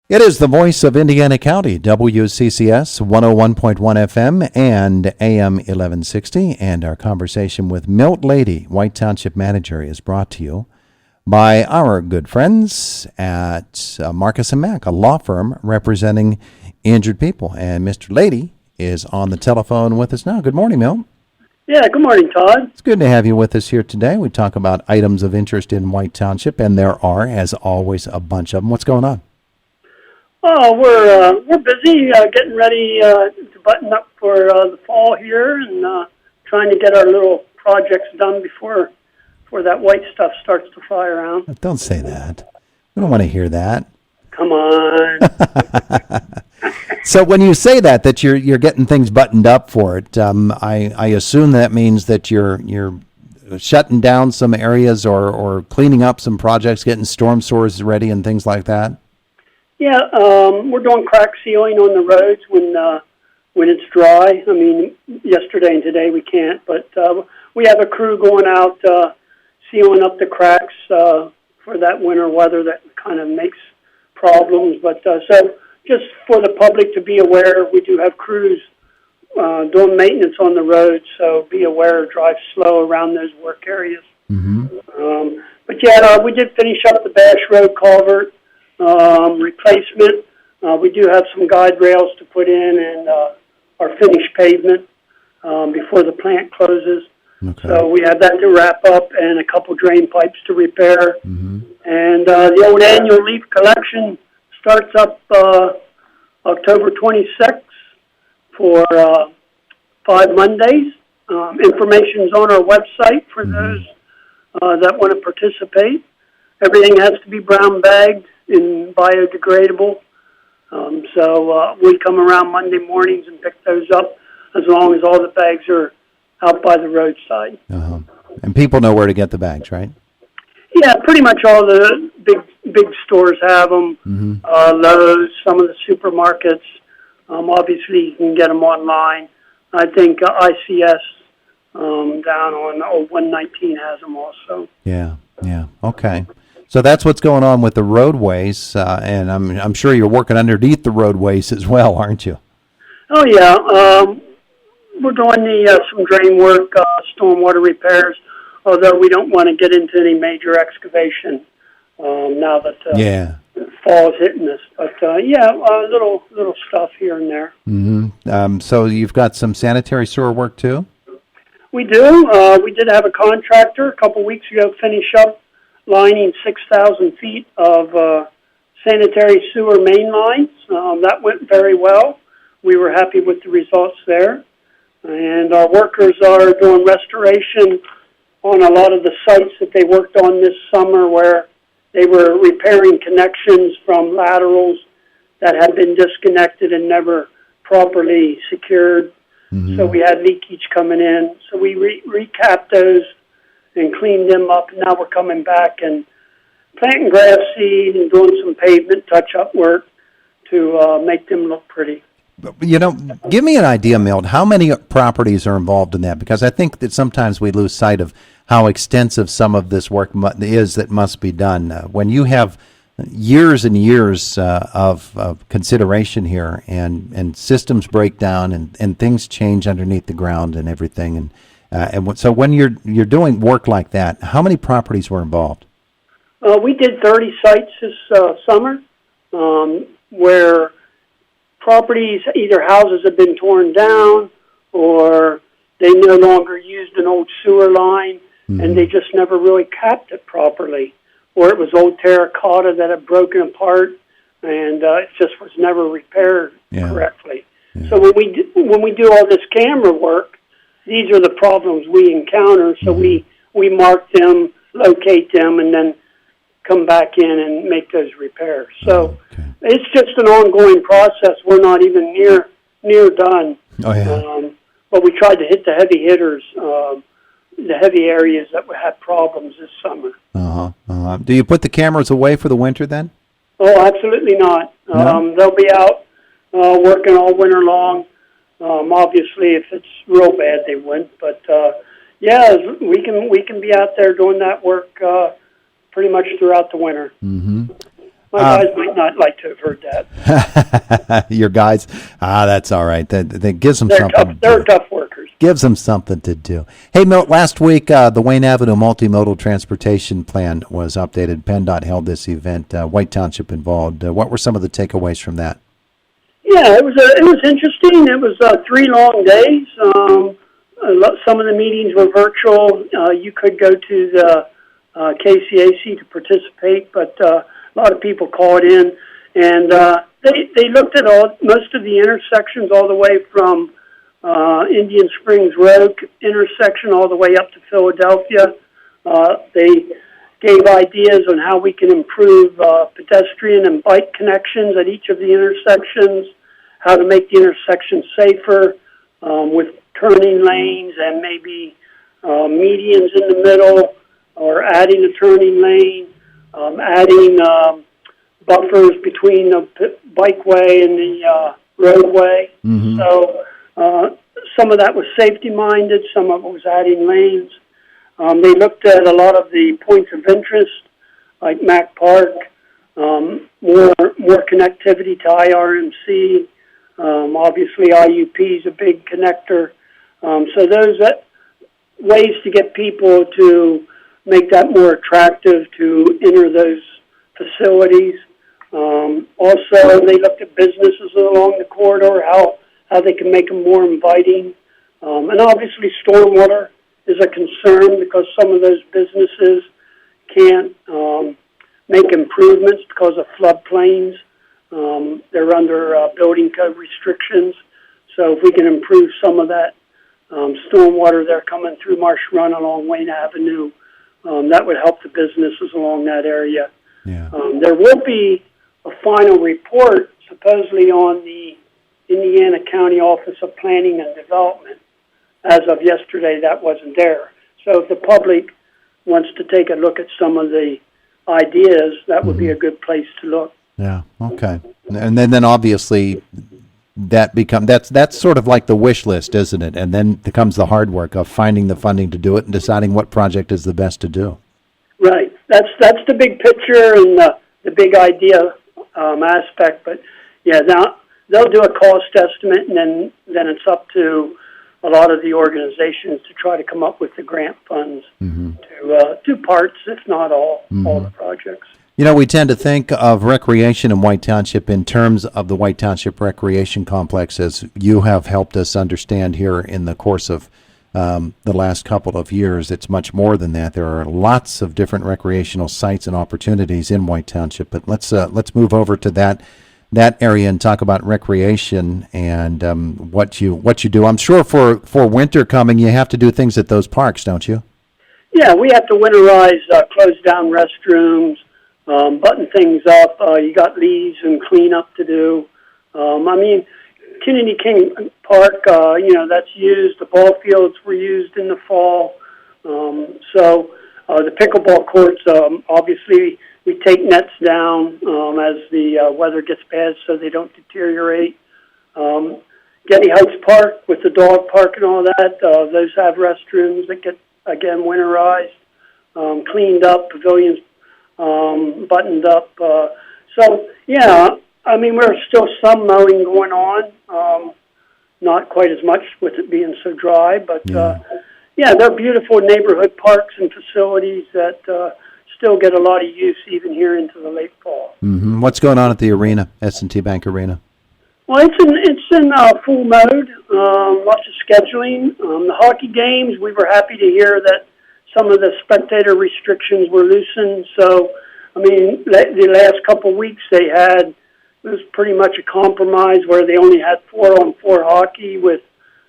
It is the voice of Indiana County, WCCS 101.1 FM and AM 1160. And our conversation with Milt Lady, White Township Manager, is brought to you by our good friends at Marcus & Mack, a law firm representing injured people. And Mr. Lady is on the telephone with us now. Good morning, Milt. Yeah, good morning, Todd. It's good to have you with us here today. We talk about items of interest in White Township, and there are, as always, a bunch of them. What's going on? Oh, we're busy getting ready to button up for the fall here and trying to get our little projects done before that white stuff starts to fly around. Don't say that. We don't want to hear that. Come on. So when you say that you're getting things buttoned up for it, I assume that means that you're shutting down some areas or cleaning up some projects, getting storm sewers ready and things like that. Yeah, we're doing crack sealing on the roads when it's dry. I mean, yesterday and today we can't, but we have a crew going out sealing up the cracks for that winter weather that kind of makes problems. But so just for the public to be aware, we do have crews doing maintenance on the roads, so be aware, drive slow around those work areas. Mm-hmm. But yeah, we did finish up the Bash Road culvert replacement. We do have some guide rails to put in and our finished pavement before the plant closes. Okay. So we have that to wrap up and a couple drain pipes to repair. Mm-hmm. And the old annual leaf collection starts up October 26th for 5 Mondays. Information's on our website for those that want to participate. Everything has to be brown bagged and biodegradable. So we come around Monday mornings and pick those up as long as all the bags are out by the roadside. Uh-huh. And people know where to get the bags, right? Yeah, pretty much all the big stores have them. Mm-hmm. Lowe's, some of the supermarkets. Obviously, you can get them online. I think ICS down on old 119 has them also. Yeah. Okay. So that's what's going on with the roadways, and I'm sure you're working underneath the roadways as well, aren't you? Oh yeah, we're doing some drain work, stormwater repairs. Although we don't want to get into any major excavation now that fall is hitting us. But little stuff here and there. Mm-hmm. So you've got some sanitary sewer work too? We do. We did have a contractor a couple weeks ago finish up lining 6,000 feet of sanitary sewer main lines. That went very well. We were happy with the results there. And our workers are doing restoration on a lot of the sites that they worked on this summer where they were repairing connections from laterals that had been disconnected and never properly secured. Mm-hmm. So we had leakage coming in. So we recapped those and cleaned them up. Now we're coming back and planting grass seed and doing some pavement touch-up work to make them look pretty. You know, give me an idea, Milt, how many properties are involved in that? Because I think that sometimes we lose sight of how extensive some of this work is that must be done. When you have years and years of consideration here and systems break down and things change underneath the ground and everything, and so when you're doing work like that, how many properties were involved? We did 30 sites this summer where properties, either houses have been torn down or they no longer used an old sewer line and they just never really capped it properly. Or it was old terracotta that had broken apart and it just was never repaired correctly. Yeah. So when we do all this camera work, these are the problems we encounter. So we mark them, locate them, and then come back in and make those repairs. So it's just an ongoing process. We're not even near done. Oh, yeah. But we tried to hit the heavy hitters, the heavy areas that had problems this summer. Do you put the cameras away for the winter then? Oh, absolutely not. No? They'll be out working all winter long. Obviously, if it's real bad, they wouldn't. But we can be out there doing that work pretty much throughout the winter. Mm-hmm. My guys might not like to have heard that. Your guys, that's all right. That gives them They're something. tough. They're tough workers. Gives them something to do. Hey, Milt, last week the Wayne Avenue Multimodal Transportation Plan was updated. PennDOT held this event. White Township involved. What were some of the takeaways from that? Yeah, it was interesting. It was 3 long days. Some of the meetings were virtual. You could go to the KCAC to participate, but a lot of people called in, and they looked at most of the intersections all the way from Indian Springs Road intersection all the way up to Philadelphia. They gave ideas on how we can improve pedestrian and bike connections at each of the intersections, how to make the intersection safer with turning lanes and maybe medians in the middle, or adding a turning lane, adding buffers between the bikeway and the roadway. Mm-hmm. So some of that was safety-minded, some of it was adding lanes. They looked at a lot of the points of interest, like Mac Park, more connectivity to IRMC. Obviously, IUP is a big connector. So those ways to get people to make that more attractive to enter those facilities. Also, they looked at businesses along the corridor, how they can make them more inviting. And obviously, stormwater is a concern because some of those businesses can't make improvements because of floodplains. They're under building code restrictions. So if we can improve some of that stormwater there coming through Marsh Run along Wayne Avenue, that would help the businesses along that area. Yeah. There will be a final report supposedly on the Indiana County Office of Planning and Development. As of yesterday, that wasn't there. So if the public wants to take a look at some of the ideas, that would be a good place to look. Yeah. Okay. And then obviously that's sort of like the wish list, isn't it? And then comes the hard work of finding the funding to do it and deciding what project is the best to do. Right. That's the big picture and the big idea aspect. But yeah, now they'll do a cost estimate, and then it's up to a lot of the organizations to try to come up with the grant funds to do parts, if not all the projects. You know, we tend to think of recreation in White Township in terms of the White Township Recreation Complex, as you have helped us understand here in the course of the last couple of years. It's much more than that. There are lots of different recreational sites and opportunities in White Township. But let's move over to that area and talk about recreation and what you do. I'm sure for winter coming, you have to do things at those parks, don't you? Yeah, we have to winterize, close down restrooms, button things up. You got leaves and cleanup to do. Kennedy King Park, that's used. The ball fields were used in the fall. So the pickleball courts, obviously, we take nets down as the weather gets bad so they don't deteriorate. Getty Heights Park with the dog park and all that, those have restrooms that get, again, winterized, cleaned up, pavilions buttoned up. There's still some mowing going on, not quite as much with it being so dry, but they're beautiful neighborhood parks and facilities that still get a lot of use even here into the late fall. Mm-hmm. What's going on at the arena, S&T Bank Arena? Well, it's in full mode, lots of scheduling. The hockey games, we were happy to hear that some of the spectator restrictions were loosened. So, the last couple of weeks it was pretty much a compromise where they only had 4-on-4 hockey with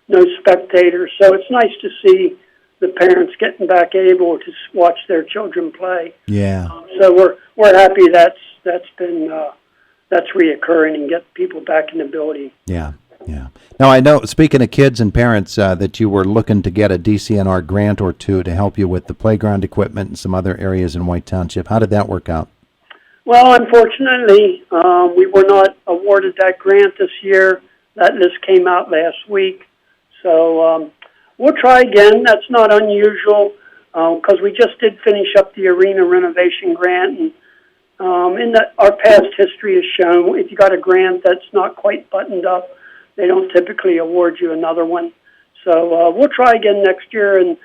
no spectators. So it's nice to see the parents getting back able to watch their children play. Yeah. So we're happy that's reoccurring and get people back in the building. Yeah. Yeah. Now, I know, speaking of kids and parents, that you were looking to get a DCNR grant or two to help you with the playground equipment and some other areas in White Township. How did that work out? Well, unfortunately, we were not awarded that grant this year. That list came out last week. So we'll try again. That's not unusual because we just did finish up the arena renovation grant, and Our past history has shown if you got a grant that's not quite buttoned up, they don't typically award you another one. So we'll try again next year, and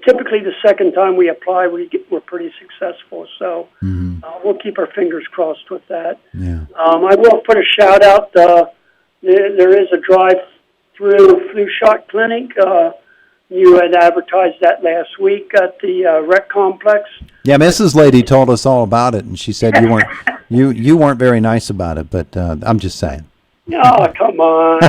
typically the second time we apply, we're pretty successful. So we'll keep our fingers crossed with that. Yeah. I will put a shout out. There is a drive-through flu shot clinic. You had advertised that last week at the rec complex. Yeah, Mrs. Lady told us all about it, and she said you weren't very nice about it, but I'm just saying. Oh, come on.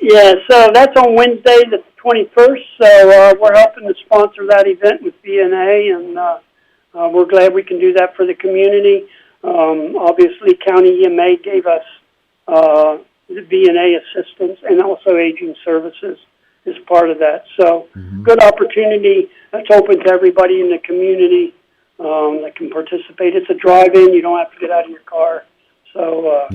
Yeah, so that's on Wednesday the 21st, so we're helping to sponsor that event with BNA, and we're glad we can do that for the community. Obviously, County EMA gave us the BNA assistance and also aging services is part of that. So good opportunity. That's open to everybody in the community that can participate. It's a drive-in. You don't have to get out of your car. So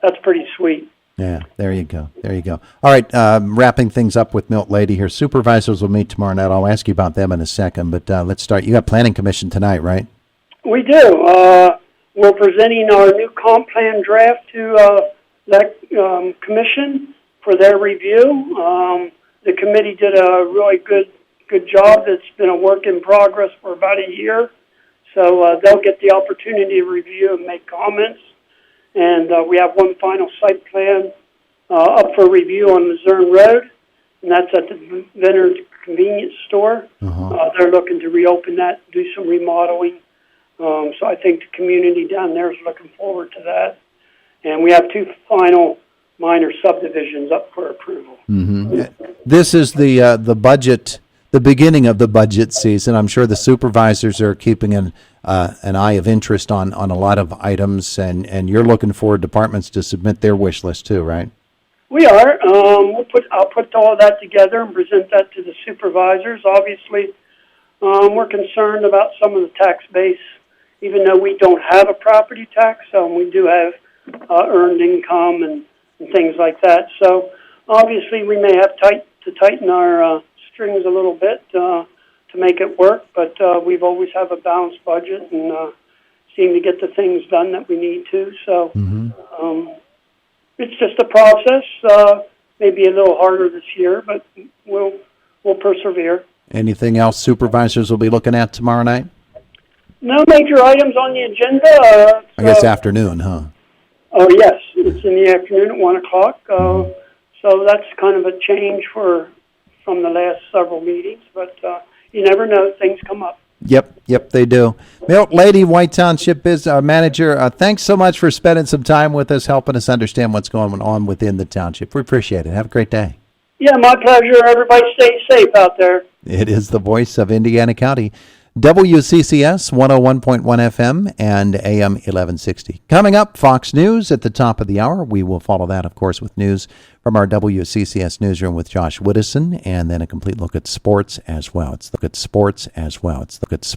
that's pretty sweet. Yeah, there you go. There you go. All right, wrapping things up with Milt Lady here. Supervisors will meet tomorrow night. I'll ask you about them in a second, but let's start. You got Planning Commission tonight, right? We do. We're presenting our new comp plan draft to that commission for their review. The committee did a really good job. It's been a work in progress for about a year, so they'll get the opportunity to review and make comments. And we have one final site plan up for review on Missouri Road, and that's at the Vendor Convenience Store. They're looking to reopen that, do some remodeling. So I think the community down there is looking forward to that. And we have two final minor subdivisions up for approval. This is the budget, the beginning of the budget season. I'm sure the supervisors are keeping an eye of interest on a lot of items, and you're looking for departments to submit their wish list too, right? We are. I'll put all of that together and present that to the supervisors. Obviously, we're concerned about some of the tax base, even though we don't have a property tax. We do have earned income and things like that. So obviously, we may have to tighten our strings a little bit to make it work, but we've always have a balanced budget and seem to get the things done that we need to. So it's just a process. Maybe a little harder this year, but we'll persevere. Anything else supervisors will be looking at tomorrow night? No major items on the agenda. I guess afternoon, huh? Oh, yes. It's in the afternoon at 1 o'clock. So that's kind of a change from the last several meetings, but you never know. Things come up. Yep, they do. Milt Lady, White Township Manager, thanks so much for spending some time with us, helping us understand what's going on within the township. We appreciate it. Have a great day. Yeah, my pleasure. Everybody stay safe out there. It is the voice of Indiana County. WCCS 101.1 FM and AM 1160. Coming up, Fox News at the top of the hour. We will follow that, of course, with news from our WCCS newsroom with Josh Woodison, and then a complete look at sports as well. It's look at sports as well. It's look at